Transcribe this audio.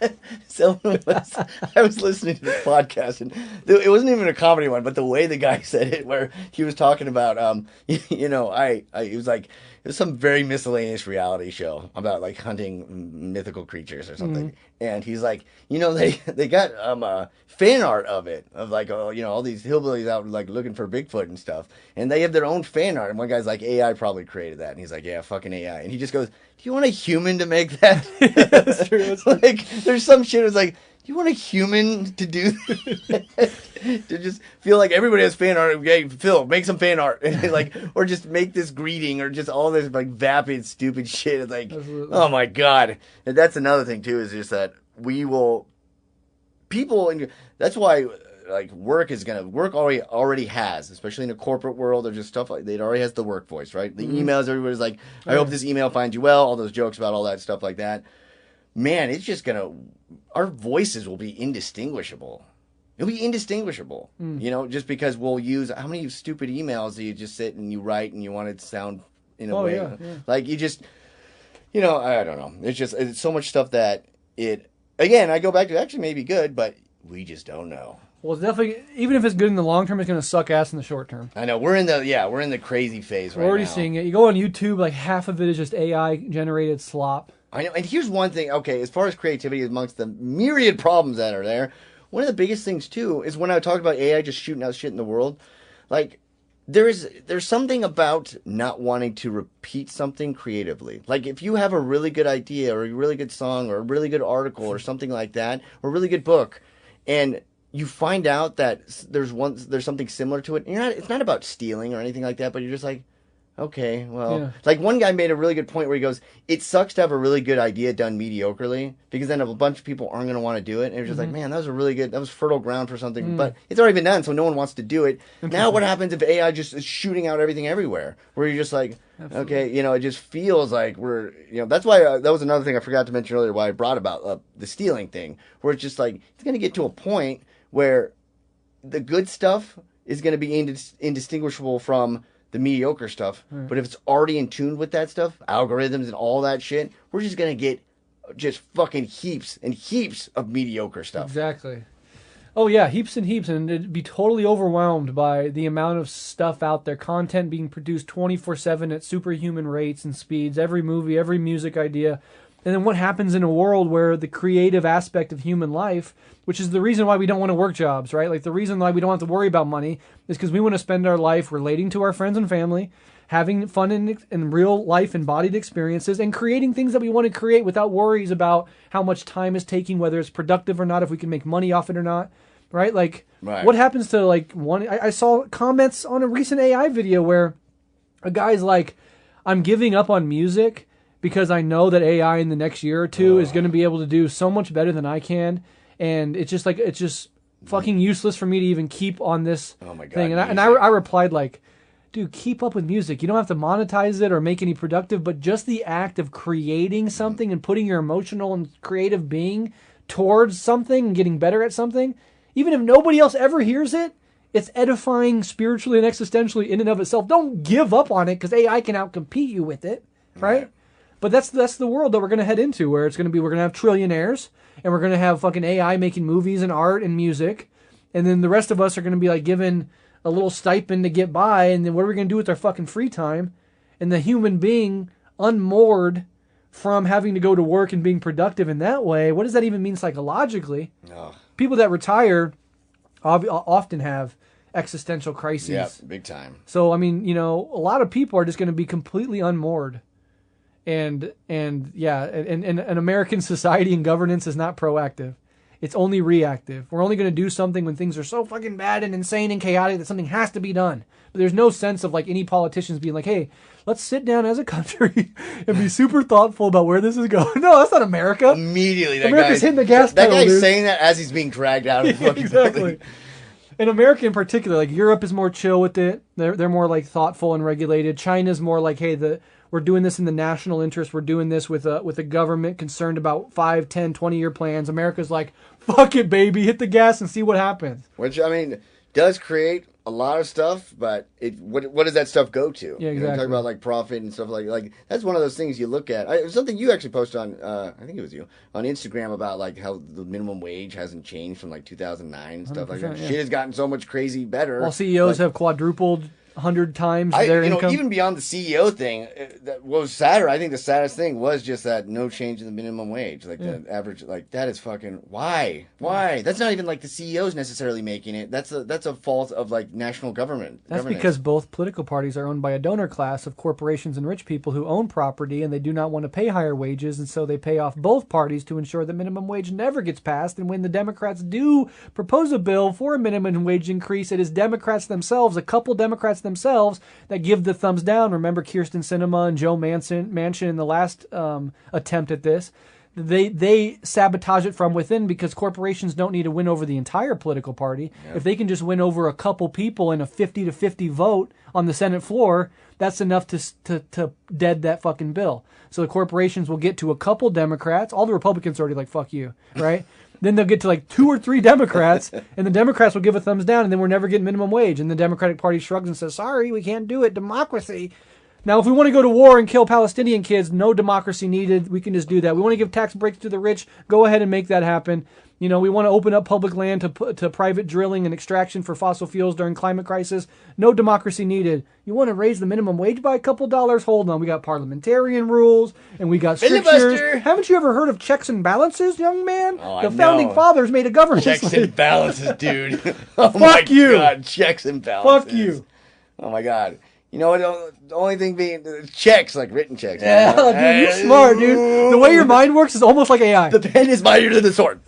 I was listening to this podcast, and it wasn't even a comedy one, but the way the guy said it, where he was talking about, it was like, it was some very miscellaneous reality show about like hunting mythical creatures or something. And he's like, they got fan art of it, of like, all these hillbillies out like looking for Bigfoot and stuff, and they have their own fan art. And one guy's like, AI probably created that, and he's like, yeah, fucking AI. And he just goes, do you want a human to make that? That's true. That's true. Like, there's some shit that's like, do you want a human to do that? To just feel like everybody has fan art. Okay, Phil, make some fan art. And like, or just make this greeting, or just all this like vapid, stupid shit. It's like, Absolutely. Oh my God. And that's another thing too, is just that that's why like work already has, especially in a corporate world, or just stuff like, it already has the work voice, right? The emails, everybody's like, I hope this email finds you well, all those jokes about all that stuff like that. Man, it's just our voices will be indistinguishable. It'll be indistinguishable, just because we'll use, how many stupid emails do you just sit and you write and you want it to sound in a way, yeah. like you just, I don't know. It's so much stuff that again, I go back to, actually may be good, but we just don't know. Well, it's definitely, even if it's good in the long term, it's going to suck ass in the short term. I know. We're in the crazy phase right now. We're already seeing it. You go on YouTube, like half of it is just AI generated slop. I know. And here's one thing, okay, as far as creativity amongst the myriad problems that are there, one of the biggest things too is when I talked about AI just shooting out shit in the world, like there's something about not wanting to repeat something creatively. Like if you have a really good idea or a really good song or a really good article or something like that, or a really good book, and you find out that there's something similar to it, and it's not about stealing or anything like that, but you're just like, okay, well, Yeah. Like one guy made a really good point where he goes, it sucks to have a really good idea done mediocrely, because then a bunch of people aren't going to want to do it. And it was just like, man, that was fertile ground for something, but it's already been done, so no one wants to do it. Now what happens if AI just is shooting out everything everywhere, where you're just like, Absolutely. okay, it just feels like we're, that's why, that was another thing I forgot to mention earlier, why I brought about the stealing thing, where it's just like, it's going to get to a point where the good stuff is going to be indistinguishable from the mediocre stuff, but if it's already in tune with that stuff, algorithms and all that shit, we're just gonna get just fucking heaps and heaps of mediocre stuff. Exactly. Oh yeah, heaps and heaps, and it'd be totally overwhelmed by the amount of stuff out there, content being produced 24/7 at superhuman rates and speeds, every movie, every music idea. And then what happens in a world where the creative aspect of human life, which is the reason why we don't want to work jobs, right? Like the reason why we don't have to worry about money is because we want to spend our life relating to our friends and family, having fun in real life embodied experiences, and creating things that we want to create without worries about how much time is taking, whether it's productive or not, if we can make money off it or not, right? Like what happens to like I saw comments on a recent AI video where a guy's like, I'm giving up on music because I know that AI in the next year or two is going to be able to do so much better than I can. And it's just fucking useless for me to even keep on this thing. And I replied like, dude, keep up with music. You don't have to monetize it or make any productive, but just the act of creating something and putting your emotional and creative being towards something and getting better at something, even if nobody else ever hears it, it's edifying spiritually and existentially in and of itself. Don't give up on it because AI can outcompete you with it, right? But that's the world that we're going to head into, where we're going to have trillionaires, and we're going to have fucking AI making movies and art and music, and then the rest of us are going to be like given a little stipend to get by, and then what are we going to do with our fucking free time? And the human being unmoored from having to go to work and being productive in that way, what does that even mean psychologically? People that retire often have existential crises. Yeah, big time. So, I mean, a lot of people are just going to be completely unmoored. And American society and governance is not proactive. It's only reactive. We're only going to do something when things are so fucking bad and insane and chaotic that something has to be done. But there's no sense of like any politicians being like, hey, let's sit down as a country and be super thoughtful about where this is going. No, that's not America. Immediately, America's hitting the gas pedal. That guy's dude. saying that as he's being dragged out of the fucking exactly. building. In America in particular, like Europe is more chill with it. They're more like thoughtful and regulated. China's more like, hey, we're doing this in the national interest. We're doing this with a government concerned about 5, 10, 20-year plans. America's like, fuck it, baby. Hit the gas and see what happens. Which, I mean, does create a lot of stuff, but what does that stuff go to? Yeah, exactly. You know, talk about like profit and stuff like that's one of those things you look at. It was something you actually posted on, I think it was you, on Instagram about like how the minimum wage hasn't changed from like 2009 and stuff like that. Yeah. Shit has gotten so much crazy better. While CEOs have quadrupled 100 times their income. Even beyond the CEO thing, what was sadder, I think the saddest thing was just that no change in the minimum wage. Like the average, like that is fucking why? That's not even like the CEOs necessarily making it. That's a fault of like national government. That's because both political parties are owned by a donor class of corporations and rich people who own property, and they do not want to pay higher wages, and so they pay off both parties to ensure that minimum wage never gets passed. And when the Democrats do propose a bill for a minimum wage increase, it is Democrats themselves, a couple Democrats themselves, that give the thumbs down. Remember Kyrsten Sinema and Joe Manchin in the last attempt at this. They sabotage it from within because corporations don't need to win over the entire political party. Yeah. If they can just win over a couple people in a 50-50 vote on the Senate floor, that's enough to dead that fucking bill. So the corporations will get to a couple Democrats. All the Republicans are already like, fuck you, right? Then they'll get to like 2 or 3 Democrats, and the Democrats will give a thumbs down, and then we're never getting minimum wage. And the Democratic Party shrugs and says, sorry, we can't do it. Democracy. Now, if we want to go to war and kill Palestinian kids, no democracy needed. We can just do that. We want to give tax breaks to the rich. Go ahead and make that happen. You know, we want to open up public land to private drilling and extraction for fossil fuels during climate crisis. No democracy needed. You want to raise the minimum wage by a couple dollars? Hold on. We got parliamentarian rules, and we got strictures. Haven't you ever heard of checks and balances, young man? The founding fathers made a government. Checks and balances, dude. Oh Fuck my you. God, checks and balances. Fuck you. Oh my God. You know what? The only thing being checks, like written checks. Yeah, dude, you're smart, dude. The way your mind works is almost like AI. The pen is mightier than the sword.